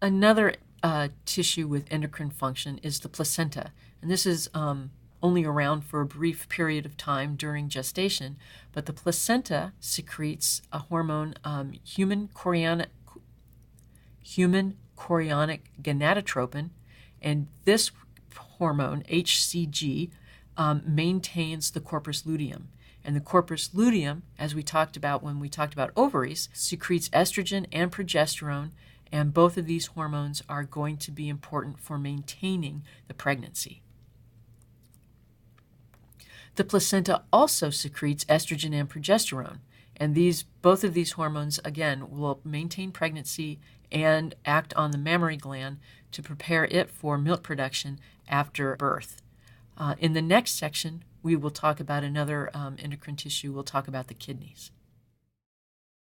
Another tissue with endocrine function is the placenta, and this is only around for a brief period of time during gestation, but the placenta secretes a hormone, human chorionic gonadotropin, and this hormone, HCG, maintains the corpus luteum. And the corpus luteum, as we talked about when we talked about ovaries, secretes estrogen and progesterone, and both of these hormones are going to be important for maintaining the pregnancy. The placenta also secretes estrogen and progesterone, and both of these hormones, again, will maintain pregnancy and act on the mammary gland to prepare it for milk production after birth. In the next section, we will talk about another endocrine tissue. We'll talk about the kidneys.